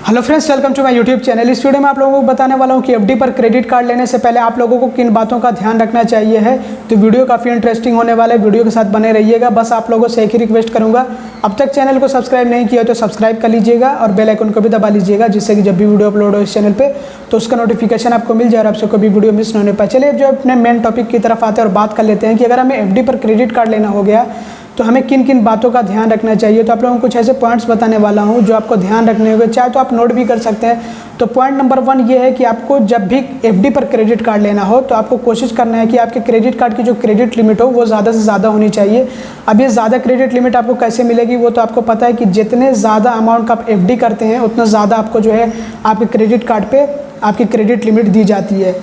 Hello friends, welcome to my YouTube channel. इस video में आप लोगों को बताने वाला हूं कि एफडी पर क्रेडिट कार्ड लेने से पहले आप लोगों को किन बातों का ध्यान रखना चाहिए है। तो वीडियो काफ़ी इंटरेस्टिंग होने वाला है, वीडियो के साथ बने रहिएगा। बस आप लोगों से एक ही रिक्वेस्ट करूंगा, अब तक चैनल को सब्सक्राइब नहीं किया तो सब्सक्राइब कर लीजिएगा और बेल आइकन को भी दबा लीजिएगा, जिससे कि जब भी वीडियो अपलोड हो इस चैनल पर तो उसका नोटिफिकेशन आपको मिल जाए और आपसे कोई भी वीडियो मिस न होने पाए। चलिए जो अपने मेन टॉपिक की तरफ आते हैं और बात कर लेते हैं कि अगर हमें एफडी पर क्रेडिट कार्ड लेना हो गया तो हमें किन किन बातों का ध्यान रखना चाहिए। तो आप लोगों को कुछ ऐसे पॉइंट्स बताने वाला हूं जो आपको ध्यान रखने होंगे, चाहे तो आप नोट भी कर सकते हैं। तो पॉइंट नंबर 1 ये है कि आपको जब भी एफडी पर क्रेडिट कार्ड लेना हो तो आपको कोशिश करना है कि आपके क्रेडिट कार्ड की जो क्रेडिट लिमिट हो वो ज़्यादा से ज़्यादा होनी चाहिए। अब ये ज़्यादा क्रेडिट लिमिट आपको कैसे मिलेगी वो तो आपको पता है कि जितने ज़्यादा अमाउंट का आप एफडी करते हैं उतना ज़्यादा आपको जो है आपके क्रेडिट कार्ड पर आपकी क्रेडिट लिमिट दी जाती है।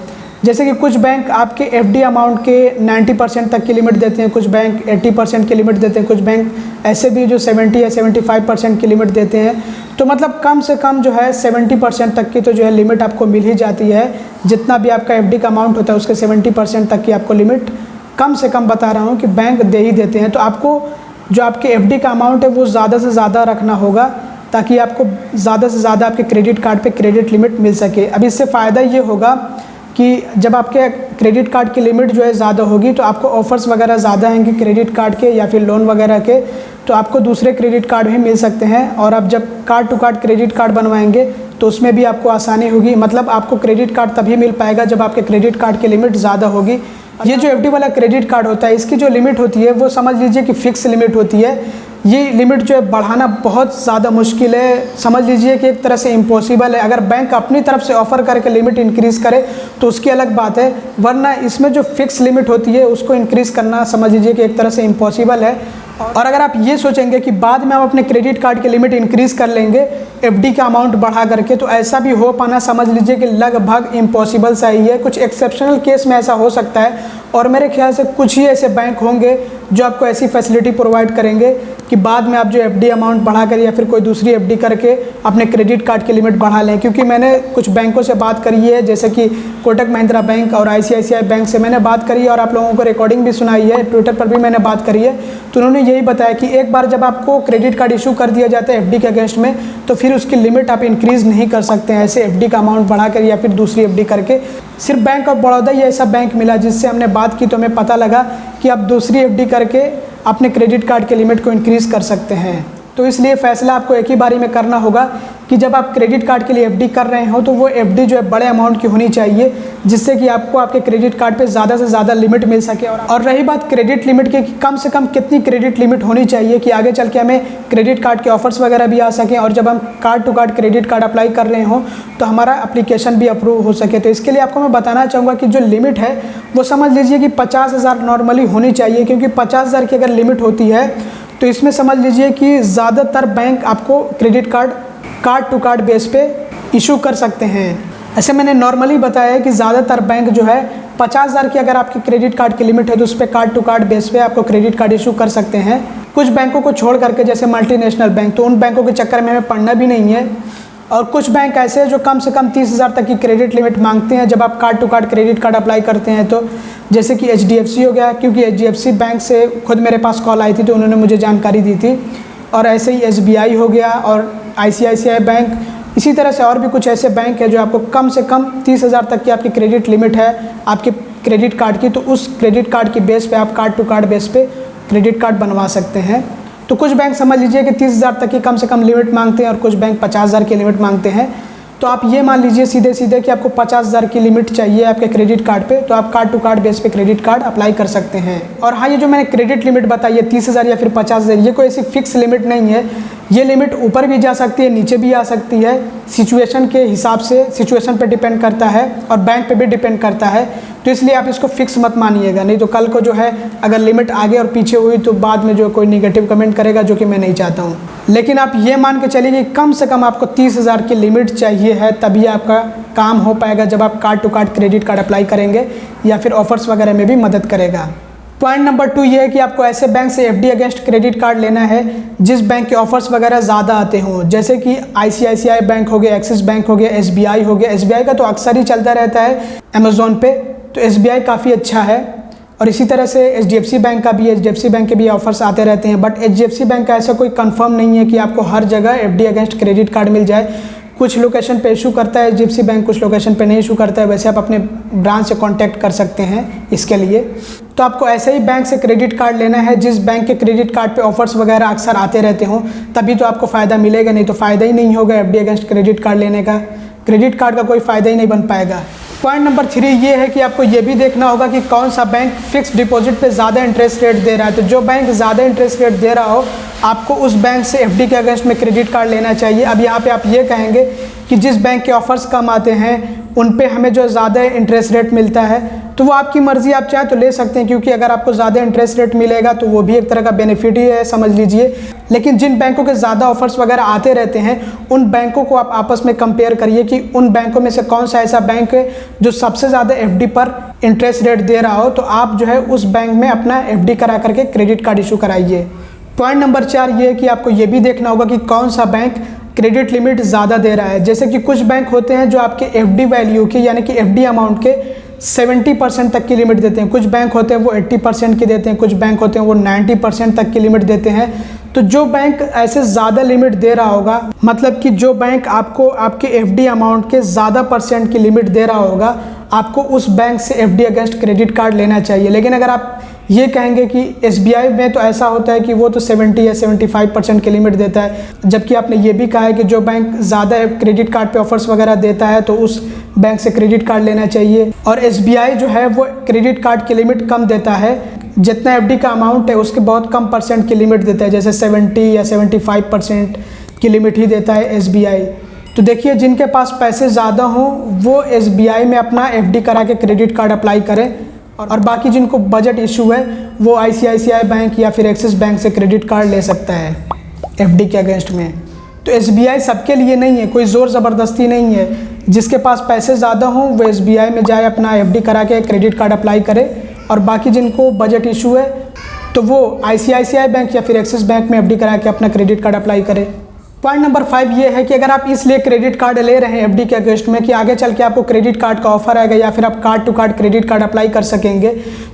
जैसे कि कुछ बैंक आपके एफडी अमाउंट के 90% तक की लिमिट देते हैं, कुछ बैंक 80% की लिमिट देते हैं, कुछ बैंक ऐसे भी जो 70 या 75% की लिमिट देते हैं। तो मतलब कम से कम जो है 70% तक की तो जो है लिमिट आपको मिल ही जाती है। जितना भी आपका एफडी का अमाउंट होता है उसके 70% तक की आपको लिमिट कम से कम बता रहा हूँ कि बैंक दे ही देते हैं। तो आपको जो आपके एफडी का अमाउंट है वो ज़्यादा से ज़्यादा रखना होगा ताकि आपको ज़्यादा से ज़्यादा आपके क्रेडिट कार्ड पर क्रेडिट लिमिट मिल सके। अब इससे फ़ायदा ये होगा कि जब आपके क्रेडिट कार्ड की लिमिट जो है ज़्यादा होगी तो आपको ऑफ़र्स वगैरह ज़्यादा आएंगे क्रेडिट कार्ड के या फिर लोन वगैरह के, तो आपको दूसरे क्रेडिट कार्ड भी मिल सकते हैं। और आप जब card to card credit card बनवाएंगे तो उसमें भी आपको आसानी होगी। मतलब आपको क्रेडिट कार्ड तभी मिल पाएगा जब आपके क्रेडिट कार्ड की लिमिट ज़्यादा होगी। ये जो एफडी वाला क्रेडिट कार्ड होता है इसकी जो लिमिट होती है वो समझ लीजिए कि फ़िक्स लिमिट होती है। ये लिमिट जो है बढ़ाना बहुत ज़्यादा मुश्किल है, समझ लीजिए कि एक तरह से इम्पॉसिबल है। अगर बैंक अपनी तरफ से ऑफ़र करके लिमिट इंक्रीज़ करे तो उसकी अलग बात है, वरना इसमें जो फिक्स लिमिट होती है उसको इंक्रीज़ करना समझ लीजिए कि एक तरह से इम्पॉसिबल है। और अगर आप ये सोचेंगे कि बाद में हम अपने क्रेडिट कार्ड की लिमिट इंक्रीज़ कर लेंगे एफडी का अमाउंट बढ़ा करके, तो ऐसा भी हो पाना समझ लीजिए कि लगभग इम्पॉसिबल सा ही है। कुछ एक्सेप्शनल केस में ऐसा हो सकता है और मेरे ख्याल से कुछ ही ऐसे बैंक होंगे जो आपको ऐसी फैसिलिटी प्रोवाइड करेंगे कि बाद में आप जो एफडी अमाउंट बढ़ा कर या फिर कोई दूसरी एफडी करके अपने क्रेडिट कार्ड की लिमिट बढ़ा लें। क्योंकि मैंने कुछ बैंकों से बात करी है, जैसे कि कोटक महिंद्रा बैंक और आईसीआईसीआई बैंक से मैंने बात करी है और आप लोगों को रिकॉर्डिंग भी सुनाई है, ट्विटर पर भी मैंने बात करी है। तो उन्होंने यही बताया कि एक बार जब आपको क्रेडिट कार्ड इशू कर दिया जाता है एफडी के अगेंस्ट में तो फिर उसकी लिमिट आप इंक्रीज़ नहीं कर सकते हैं ऐसे एफडी का अमाउंट बढ़ाकर या फिर दूसरी एफडी करके। सिर्फ बैंक ऑफ बड़ौदा ही ऐसा बैंक मिला जिससे हमने बात की तो हमें पता लगा कि आप दूसरी एफडी करके अपने क्रेडिट कार्ड के लिमिट को इंक्रीज़ कर सकते हैं। तो इसलिए फ़ैसला आपको एक ही बारी में करना होगा कि जब आप क्रेडिट कार्ड के लिए एफडी कर रहे हो तो वो एफडी जो है बड़े अमाउंट की होनी चाहिए, जिससे कि आपको आपके क्रेडिट कार्ड पे ज़्यादा से ज़्यादा लिमिट मिल सके। और रही बात क्रेडिट लिमिट की, कम से कम कितनी क्रेडिट लिमिट होनी चाहिए कि आगे चल के हमें क्रेडिट कार्ड के ऑफर्स वगैरह भी आ सकें और जब हम card to card credit card apply कर रहे हों तो हमारा एप्लीकेशन भी अप्रूव हो सके। तो इसके लिए आपको मैं बताना चाहूँगा कि जो लिमिट है वो समझ लीजिए कि 50,000 नॉर्मली होनी चाहिए, क्योंकि 50,000 की अगर लिमिट होती है तो इसमें समझ लीजिए कि ज़्यादातर बैंक आपको credit card to card base पे इशू कर सकते हैं। ऐसे मैंने नॉर्मली बताया है कि ज़्यादातर बैंक जो है 50,000 की अगर आपकी क्रेडिट कार्ड की लिमिट है तो उस पर कार्ड टू कार्ड बेस पे आपको क्रेडिट कार्ड इशू कर सकते हैं। कुछ बैंकों को छोड़ करके जैसे मल्टीनेशनल बैंक, तो उन बैंकों के चक्कर में हमें पड़ना भी नहीं है। और कुछ बैंक ऐसे हैं जो कम से कम 30,000 तक की क्रेडिट लिमिट मांगते हैं जब आप card to card credit card apply करते हैं। तो जैसे कि HDFC हो गया, क्योंकि HDFC बैंक से खुद मेरे पास कॉल आई थी तो उन्होंने मुझे जानकारी दी थी। और ऐसे ही SBI हो गया और ICICI बैंक, इसी तरह से और भी कुछ ऐसे बैंक है जो आपको कम से कम 30,000 तक की आपकी क्रेडिट लिमिट है आपके क्रेडिट कार्ड की, तो उस क्रेडिट कार्ड की बेस पे आप कार्ड टू कार्ड बेस पे क्रेडिट कार्ड बनवा सकते हैं। तो कुछ बैंक समझ लीजिए कि 30,000 तक की कम से कम लिमिट मांगते हैं और कुछ बैंक 50,000 की लिमिट मांगते हैं। तो आप ये मान लीजिए सीधे सीधे कि आपको 50,000 की लिमिट चाहिए आपके क्रेडिट कार्ड पे, तो आप कार्ड टू कार्ड बेस पे क्रेडिट कार्ड अप्लाई कर सकते हैं। और हाँ, ये जो मैंने क्रेडिट लिमिट बताई है 30,000 या फिर 50,000, ये कोई ऐसी फिक्स लिमिट नहीं है। ये लिमिट ऊपर भी जा सकती है, नीचे भी आ सकती है, सिचुएशन के हिसाब से, सिचुएशन पे डिपेंड करता है और बैंक पे भी डिपेंड करता है। तो इसलिए आप इसको फिक्स मत मानिएगा, नहीं तो कल को जो है अगर लिमिट आगे और पीछे हुई तो बाद में जो कोई निगेटिव कमेंट करेगा, जो कि मैं नहीं चाहता हूँ। लेकिन आप ये मान के चलिए कि कम से कम आपको 30,000 की लिमिट चाहिए है, तभी आपका काम हो पाएगा जब आप card to card credit card apply करेंगे या फिर ऑफर्स वगैरह में भी मदद करेगा। पॉइंट नंबर 2 ये है कि आपको ऐसे बैंक से एफडी अगेंस्ट क्रेडिट कार्ड लेना है जिस बैंक के ऑफर्स वगैरह ज़्यादा आते हों, जैसे कि ICICI बैंक हो गया, एक्सिस बैंक हो गया, SBI हो गया। SBI का तो अक्सर ही चलता रहता है अमेज़ोन पे, तो SBI काफ़ी अच्छा है। और इसी तरह से HDFC बैंक का भी, HDFC बैंक के भी ऑफर्स आते रहते हैं। बट HDFC बैंक का ऐसा कोई कंफर्म नहीं है कि आपको हर जगह एफडी अगेंस्ट क्रेडिट कार्ड मिल जाए, कुछ लोकेशन पे इशू करता है जिप्सी बैंक, कुछ लोकेशन पे नहीं इशू करता है। वैसे आप अपने ब्रांच से कांटेक्ट कर सकते हैं इसके लिए। तो आपको ऐसे ही बैंक से क्रेडिट कार्ड लेना है जिस बैंक के क्रेडिट कार्ड पे ऑफर्स वगैरह अक्सर आते रहते हों, तभी तो आपको फ़ायदा मिलेगा, नहीं तो फ़ायदा ही नहीं होगा एफडी अगेंस्ट क्रेडिट कार्ड लेने का। क्रेडिट कार्ड का कोई फ़ायदा ही नहीं बन पाएगा। पॉइंट नंबर 3 ये है कि आपको ये भी देखना होगा कि कौन सा बैंक फिक्स डिपॉजिट पे ज़्यादा इंटरेस्ट रेट दे रहा है। तो जो बैंक ज़्यादा इंटरेस्ट रेट दे रहा हो आपको उस बैंक से एफडी के अगेंस्ट में क्रेडिट कार्ड लेना चाहिए। अब यहाँ पे आप ये कहेंगे कि जिस बैंक के ऑफर्स कम आते हैं उन पे हमें जो ज़्यादा इंटरेस्ट रेट मिलता है, तो वो आपकी मर्ज़ी, आप चाहें तो ले सकते हैं, क्योंकि अगर आपको ज़्यादा इंटरेस्ट रेट मिलेगा तो वो भी एक तरह का बेनिफिट ही है, समझ लीजिए। लेकिन जिन बैंकों के ज़्यादा ऑफर्स वगैरह आते रहते हैं उन बैंकों को आप आपस में कंपेयर करिए कि उन बैंकों में से कौन सा ऐसा बैंक है जो सबसे ज़्यादा एफडी पर इंटरेस्ट रेट दे रहा हो, तो आप जो है उस बैंक में अपना एफडी करा करके क्रेडिट कार्ड इशू कराइए। पॉइंट नंबर 4 ये है कि आपको ये भी देखना होगा कि कौन सा बैंक क्रेडिट लिमिट ज़्यादा दे रहा है। जैसे कि कुछ बैंक होते हैं जो आपके एफडी वैल्यू की, यानी कि एफडी अमाउंट के 70% तक की लिमिट देते हैं। कुछ बैंक होते हैं वो 80% की देते हैं, कुछ बैंक होते हैं वो 90% तक की लिमिट देते हैं। तो जो बैंक ऐसे ज़्यादा लिमिट दे रहा होगा, मतलब कि जो बैंक आपको आपके एफडी अमाउंट के ज़्यादा परसेंट की लिमिट दे रहा होगा, आपको उस बैंक से एफडी अगेंस्ट क्रेडिट कार्ड लेना चाहिए। लेकिन अगर आप ये कहेंगे कि एसबीआई में तो ऐसा होता है कि वो तो 70 या 75% की लिमिट देता है, जबकि आपने ये भी कहा है कि जो बैंक ज़्यादा क्रेडिट कार्ड पे ऑफर्स वगैरह देता है तो उस बैंक से क्रेडिट कार्ड लेना चाहिए। और एसबीआई जो है वो क्रेडिट कार्ड की लिमिट कम देता है, जितना एफडी का अमाउंट है उसके बहुत कम परसेंट की लिमिट देता है, जैसे 70 या 75% की लिमिट ही देता है एसबीआई। तो देखिए, जिनके पास पैसे ज़्यादा हों वो एसबीआई में अपना एफडी करा के क्रेडिट कार्ड अप्लाई करें, और बाकी जिनको बजट इशू है वो आईसीआईसीआई बैंक या फिर एक्सिस बैंक से क्रेडिट कार्ड ले सकता है एफडी के अगेंस्ट में। तो एसबीआई सबके लिए नहीं है, कोई ज़ोर ज़बरदस्ती नहीं है। जिसके पास पैसे ज़्यादा हों वो एसबीआई में जाए, अपना एफडी करा के क्रेडिट कार्ड अप्लाई करे, और बाकी जिनको बजट इशू है तो वो आईसीआईसीआई बैंक या फिर एक्सिस बैंक में एफडी करा के अपना क्रेडिट कार्ड अप्लाई करे। पॉइंट नंबर 5 ये है कि अगर आप इसलिए क्रेडिट कार्ड ले रहे हैं एफडी के अगेंस्ट में कि आगे चल के आपको क्रेडिट कार्ड का ऑफर आएगा या फिर आप card to card credit card apply कर सकेंगे,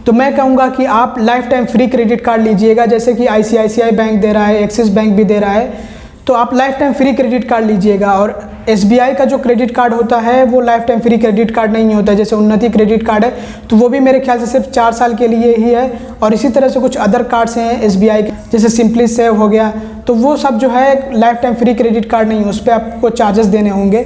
तो मैं कहूँगा कि आप lifetime free credit card लीजिएगा। जैसे कि आईसीआईसीआई बैंक दे रहा है, एक्सिस बैंक भी दे रहा है, तो आप lifetime free credit card लीजिएगा। और एसबीआई का जो क्रेडिट कार्ड होता है वो life time free credit card नहीं होता है। जैसे उन्नति क्रेडिट कार्ड है तो वो भी मेरे ख्याल से सिर्फ 4 साल के लिए ही है, और इसी तरह से कुछ अदर कार्ड्स हैं एसबीआई के, जैसे सिंपली सेव हो गया, तो वो सब जो है life time free credit card नहीं है, उस पर आपको चार्जेस देने होंगे।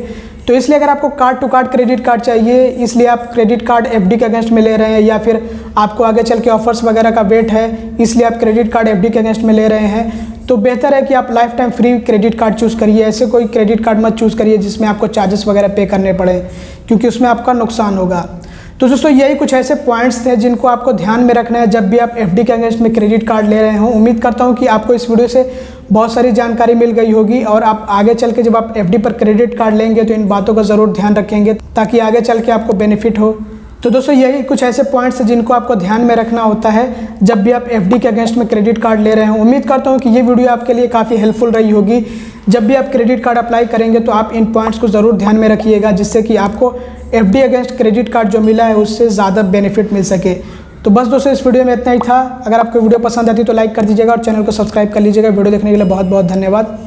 तो इसलिए अगर आपको card to card credit card चाहिए, इसलिए आप क्रेडिट कार्ड एफडी के अगेंस्ट में ले रहे हैं, या फिर आपको आगे चल के ऑफर्स वगैरह का वेट है इसलिए आप क्रेडिट कार्ड एफडी के अगेंस्ट में ले रहे हैं, तो बेहतर है कि आप lifetime free credit card choose करिए। ऐसे कोई क्रेडिट कार्ड मत चूज़ करिए जिसमें आपको चार्जेस वगैरह पे करने पड़े, क्योंकि उसमें आपका नुकसान होगा। तो दोस्तों यही कुछ ऐसे पॉइंट्स थे जिनको आपको ध्यान में रखना है जब भी आप एफडी के अगेंस्ट में क्रेडिट कार्ड ले रहे हों। उम्मीद करता हूं कि आपको इस वीडियो से बहुत सारी जानकारी मिल गई होगी, और आप आगे चल के जब आप एफडी पर क्रेडिट कार्ड लेंगे तो इन बातों का ज़रूर ध्यान रखेंगे ताकि आगे चल के आपको बेनिफिट हो। तो दोस्तों यही कुछ ऐसे पॉइंट्स हैं जिनको आपको ध्यान में रखना होता है जब भी आप एफडी के अगेंस्ट में क्रेडिट कार्ड ले रहे हों। उम्मीद करता हूं कि ये वीडियो आपके लिए काफ़ी हेल्पफुल रही होगी। जब भी आप क्रेडिट कार्ड अप्लाई करेंगे तो आप इन पॉइंट्स को ज़रूर ध्यान में रखिएगा, जिससे कि आपको एफडी अगेंस्ट क्रेडिट कार्ड जो मिला है उससे ज़्यादा बेनिफिट मिल सके। तो बस दोस्तों इस वीडियो में इतना ही था। अगर आपको वीडियो पसंद आती तो लाइक कर दीजिएगा और चैनल को सब्सक्राइब कर लीजिएगा। वीडियो देखने के लिए बहुत बहुत धन्यवाद।